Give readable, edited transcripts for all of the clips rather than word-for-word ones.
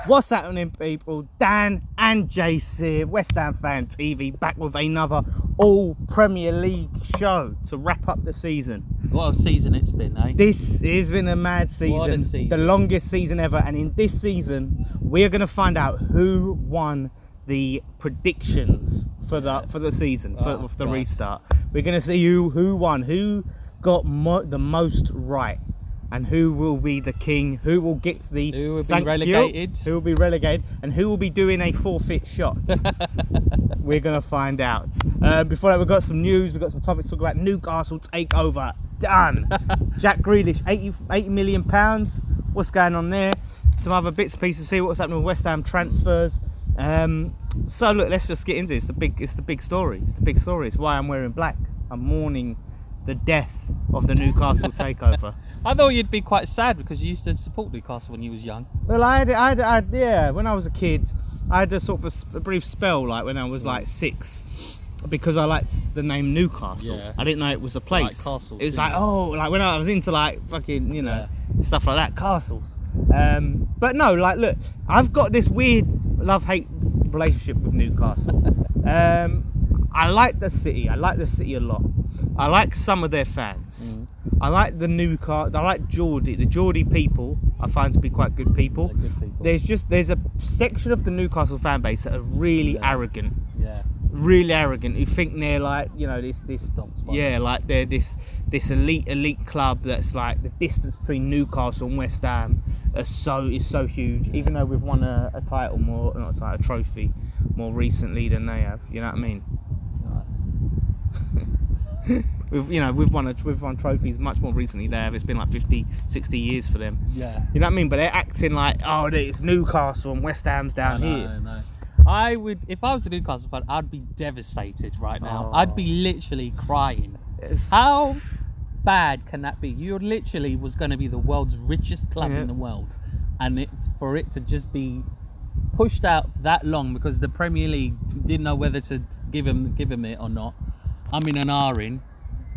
What's happening, people? Dan and JC, West Ham Fan TV, back with another all Premier League show to wrap up the season. What a season it's been, eh? This has been a mad season, What a season. The longest season ever. And in this season, we're going to find out who won the predictions for the season, for the restart. We're going to see who won, who got the most right. And who will be the king? Who will get the who will be relegated? Who will be relegated? And who will be doing a forfeit shot? We're gonna find out. Before that, we've got some news. We've got some topics to talk about. Newcastle Takeover done. Jack Grealish, 80 million pounds. What's going on there? Some other bits and pieces. See what's happening with West Ham transfers. So look, let's just get into it. It's the big story. It's the big story. It's why I'm wearing black. I'm mourning the death of the Newcastle Takeover. I thought you'd be quite sad because you used to support Newcastle when you was young. Well, yeah, when I was a kid, I had a sort of a brief spell, like when I was like 6, because I liked the name Newcastle. Yeah. I didn't know it was a place. Like castles, it was like, like when I was into like fucking, stuff like that, castles. But no, like, look, I've got this weird love-hate relationship with Newcastle. I like the city. I like the city a lot. I like some of their fans. I like the Newcastle. I like Geordie. The Geordie people I find to be quite good people. There's a section of the Newcastle fan base that are really arrogant. Yeah. Really arrogant. Who think they're like, like they're this elite club that's like the distance between Newcastle and West Ham is so huge. Even though we've won a title a trophy more recently than they have. You know what I mean? We've won trophies much more recently they have. It's been like 50, 60 years for them. Yeah. You know what I mean? But they're acting like, oh, it's Newcastle and West Ham's down here. No. I would, if I was a Newcastle fan, I'd be devastated right now. I'd be literally crying. How bad can that be? You literally was going to be the world's richest club in the world, and for it to just be pushed out for that long because the Premier League didn't know whether to give him it or not. I'm in an R-in.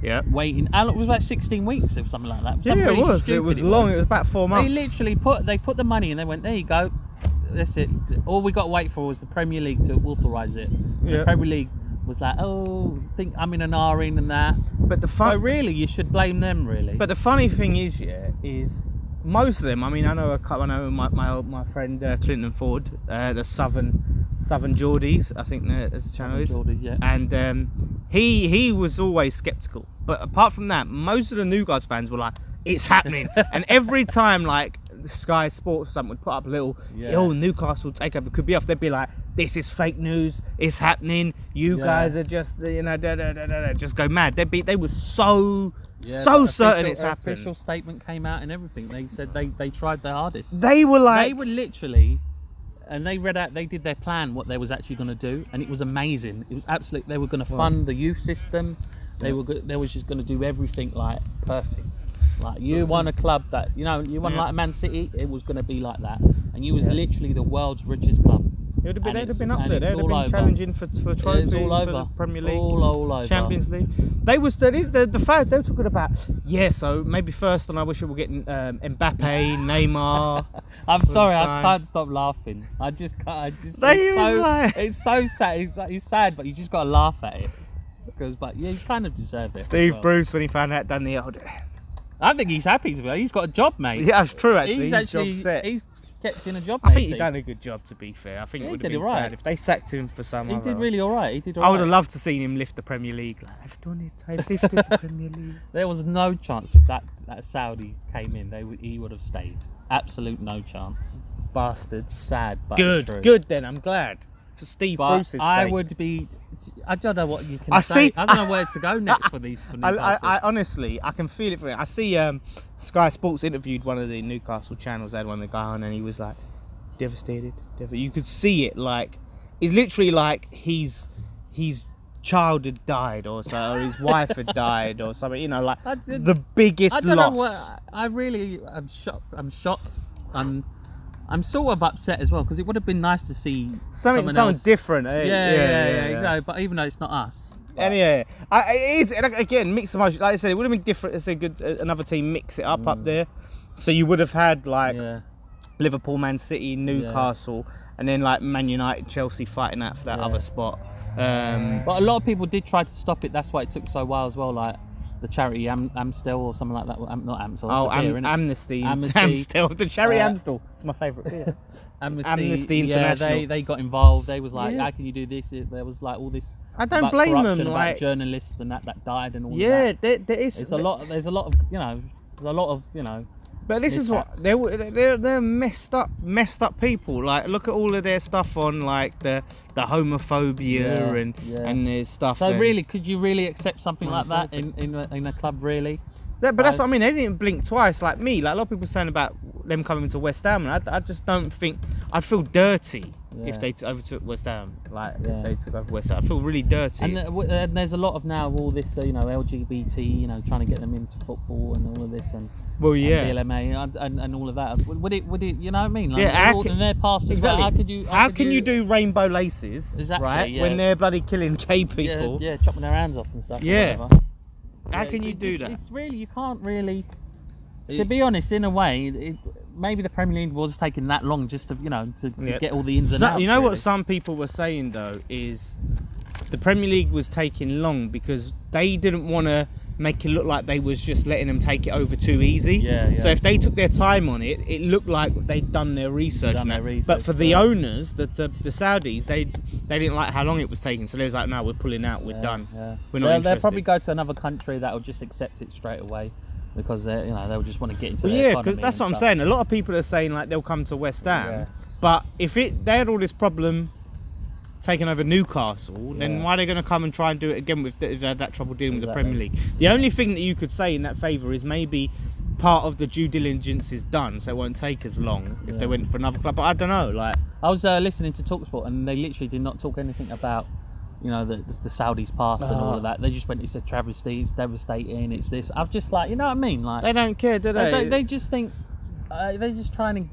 Yeah. Waiting. It was about 16 weeks or something like that. It was. It was long. It was about 4 months. They literally put the money and they went, there you go. That's it. All we got to wait for was the Premier League to authorise it. Yeah. The Premier League was like, I think I'm in an R-in and that. But so really, you should blame them, really. But the funny thing is, is most of them. I mean, I know my friend Clinton Ford, the Southern Geordies, I think as the channel is. Geordies, yeah. And he was always sceptical. But apart from that, most of the Newcastle fans were like, it's happening. And every time like Sky Sports or something would put up a little, Newcastle Takeover could be off, they'd be like, this is fake news, it's happening, you guys are just, just go mad. They were so certain it's happening. Official statement came out and everything. They said they tried their hardest. They were literally, and they read out, they did their plan, what they was actually going to do, and it was amazing. It was absolute. They were going to fund the youth system. They was just going to do everything like perfect. Like you won a club that you won like Man City. It was going to be like that, and you was literally the world's richest club. They'd have been up there. They'd have been challenging for trophies, for the Premier League, all over. Champions League. They were the fans. They were talking about so maybe first, and I wish we were getting Mbappe, Neymar. I'm sorry, I can't stop laughing. I just can't. It's so sad. It's sad, but you just got to laugh at it but you kind of deserve it. Steve Bruce, when he found out, done the old. I think he's happy to be. He's got a job, mate. Yeah, that's true. Actually, he's kept in a job. I think he's done a good job. To be fair, I think it would have been sad if they sacked him for some. He did really all right. I would have loved to seen him lift the Premier League. Like, I've done it. I've lifted the Premier League. There was no chance if that Saudi came in, he would have stayed. Absolute no chance. Bastards. Sad, but good. Then I'm glad for Steve Bruce's sake. I would be. I don't know what you can say. I don't know where to go next for these. For I honestly, I can feel it for it. I see Sky Sports interviewed one of the Newcastle channels. They had one of the guy on, and he was like devastated. You could see it, like it's literally like his child had died, or his wife had died, or something. Like the biggest loss. I don't know what. I really am shocked. I'm sort of upset as well because it would have been nice to see something different. Yeah. But even though it's not us, And yeah, it is again mixed emotion. Like I said, it would have been different to say another team mix it up there. So you would have had like Liverpool, Man City, Newcastle, and then like Man United, Chelsea fighting out for that other spot. But a lot of people did try to stop it. That's why it took so while as well. Like the charity Amstel or something like that. Not Amstel. Oh, Amnesty. Amstel. The charity Amstel. It's my favourite beer. Amnesty International. Yeah, they got involved. They was like, how can you do this? There was like all this. I don't blame them. About like journalists and that died and all. Yeah, there is. There's a lot of But this is what they're messed up people. Like look at all of their stuff on like the homophobia and their stuff. So really, could you really accept something like that in a club really? Yeah, but that's what I mean. They didn't blink twice like me. Like a lot of people saying about them coming to West Ham, and I just don't think I'd feel dirty if they overtook West Ham. Like if they took over West Ham, I feel really dirty. And there's a lot of now all this LGBT, trying to get them into football and all of this and. Well, yeah, and BLMA and all of that. Would it? You know what I mean? Like, in their past exactly. Well, how can you do rainbow laces? Exactly, right? When they're bloody killing gay people. Yeah, chopping their hands off and stuff. Yeah. How can you do that? It's really you can't really. To be honest, in a way, maybe the Premier League was taking that long just to get all the ins and outs. You know what some people were saying though is the Premier League was taking long because they didn't want to make it look like they was just letting them take it over too easy. So if they took their time on it, it looked like they'd done their research. But for the owners, the Saudis, they didn't like how long it was taking. So they was like, no, we're pulling out. We're done. We're not interested. They'll probably go to another country that will just accept it straight away because they'll just want to get into their economy. Because that's what I'm saying. A lot of people are saying like they'll come to West Ham, but if they had all this problem taking over Newcastle, then why are they going to come and try and do it again if they had that trouble dealing with the Premier League? The only thing that you could say in that favour is maybe part of the due diligence is done, so it won't take as long if they went for another club. But I don't know. Like I was listening to TalkSport and they literally did not talk anything about the Saudis past and all of that. They just went, it's a travesty, it's devastating, it's this. I'm just like, you know what I mean? Like they don't care, do they? They just think they're just trying to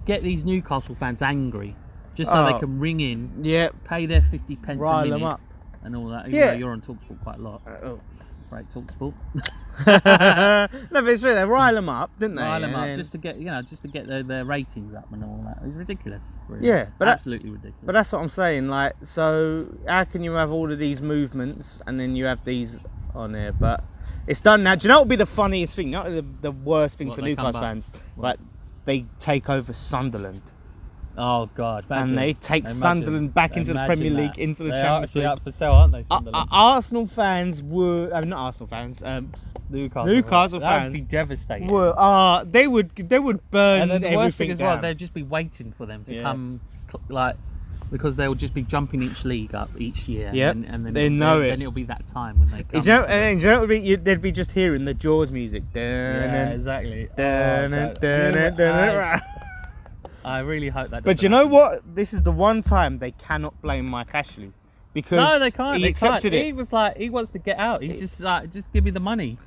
get these Newcastle fans angry. Just so they can ring in, pay their 50 pence rile a minute, them up. And all that. Even though you're on TalkSport quite a lot. Right, TalkSport. No, but it's true. They rile them up, didn't they? Rile them up just to get their ratings up and all that. It's ridiculous. Really. Yeah, but absolutely ridiculous. But that's what I'm saying. Like, so how can you have all of these movements and then you have these on there? But it's done now. Do you know what would be the funniest thing? Not the worst thing for Newcastle fans. Like they take over Sunderland. Oh God! And they take Sunderland back into the Premier League, into the Champions League. They're up for sale, aren't they? Sunderland? Arsenal fans were not Arsenal fans. Newcastle fans. That would be devastating. They would burn and then the everything worst thing as well, down. they'd just be waiting for them to come, like, because they will just be jumping each league up each year. Yeah, and then then it'll be that time when they come. They'd be just hearing the Jaws music. Exactly. I really hope that. But you know what? This is the one time they cannot blame Mike Ashley because they can't. He accepted it. He was like, he wants to get out. He's just give me the money.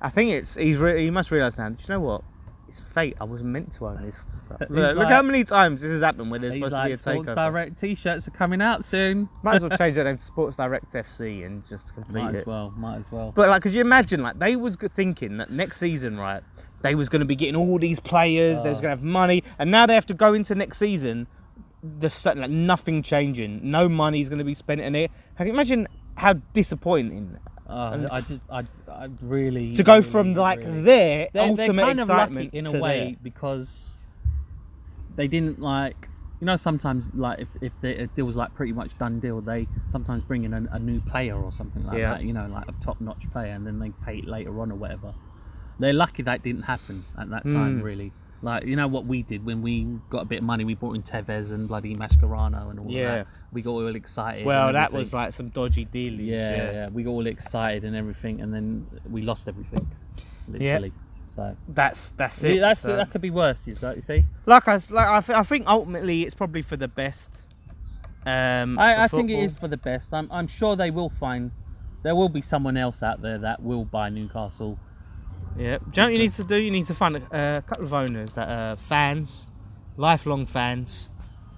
I think he must realise now. Do you know what? It's fate. I wasn't meant to own this. Look how many times this has happened when there's supposed to be a takeover. Sports Direct T-shirts are coming out soon. Might as well change their name to Sports Direct FC and just complete it. Might as well. But like, could you imagine? Like, they was thinking that next season, right? They was going to be getting all these players. They was going to have money, and now they have to go into next season. Nothing changing. No money's going to be spent in it. Can you imagine how disappointing? I really to go from ultimate they're kind excitement of lucky in to a way because they didn't sometimes like if the deal was like pretty much done deal, they sometimes bring in a new player or something like that, like a top-notch player, and then they pay it later on or whatever. They're lucky that didn't happen at that time, really. Like, you know what we did when we got a bit of money, we brought in Tevez and bloody Mascherano and all of that. We got all excited. Well, that was like some dodgy dealings. Yeah. We got all excited and everything, and then we lost everything, literally. So that's it. That could be worse, you see. I think ultimately it's probably for the best. I think it is for the best. I'm sure there will be someone else out there that will buy Newcastle. Yeah. Do you know what you need to do? You need to find a couple of owners that are fans, lifelong fans,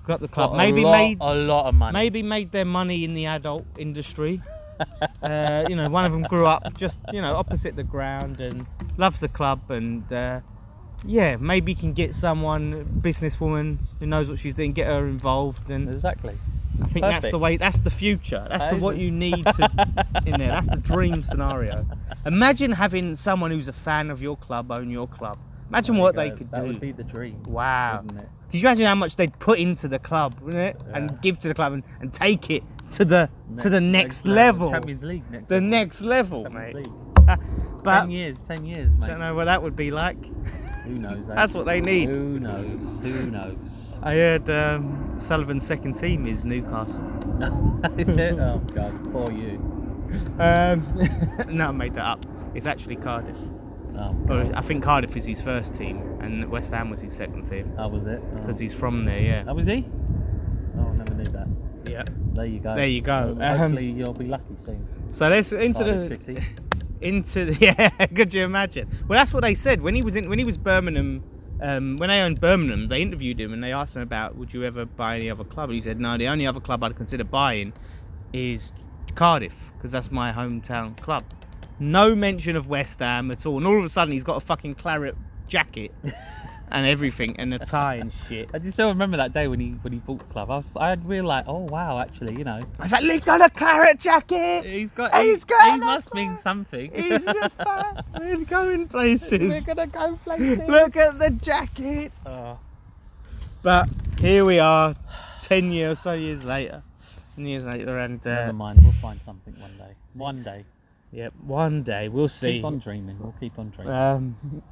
got the club. A lot of money. Maybe made their money in the adult industry, You know, one of them grew up just, you know, opposite the ground and loves the club, and yeah, maybe can get someone, businesswoman who knows what she's doing, get her involved, and Exactly. I think that's the way. That's the future. That's what you need to in there. That's the dream scenario. Imagine having someone who's a fan of your club own your club. Imagine what they could do. That would be the dream. Wow. Wouldn't it? Could you imagine how much they'd put into the club, wouldn't it? Yeah. And give to the club and take it to the next level. Champions League Next level, mate. League. But 10 years, mate. don't know what that would be like. Who knows? That's what they need. Who knows? Who knows? I heard Sullivan's second team is Newcastle. Is it? Oh God, poor you. No, I made that up. It's actually Cardiff. Oh, But God. I think Cardiff is his first team, and West Ham was his second team Oh, was it? because he's from there. Yeah. Oh, was he? Oh, I never knew that. Yeah. There you go. There you go. Hopefully you'll be lucky soon. So let's into Cardiff the City. yeah. Could you imagine? Well, that's what they said when he was Birmingham. When they owned Birmingham, they interviewed him and they asked him about, would you ever buy any other club? And he said, no, the only other club I'd consider buying is Cardiff, because that's my hometown club. No mention of West Ham at all. And all of a sudden, he's got a fucking claret jacket and everything, and a tie and shit. I just still remember that day when he bought the club. I'd really like, oh wow, actually, you know, I was like, he's got a claret jacket. he a must mean something. He's the fan. We're going places. We're gonna go places. Look at the jacket. Oh, But here we are, 10 years, so years later. And never mind, we'll find something one day. One day. Yep, one day we'll see. Keep on dreaming. We'll keep on dreaming.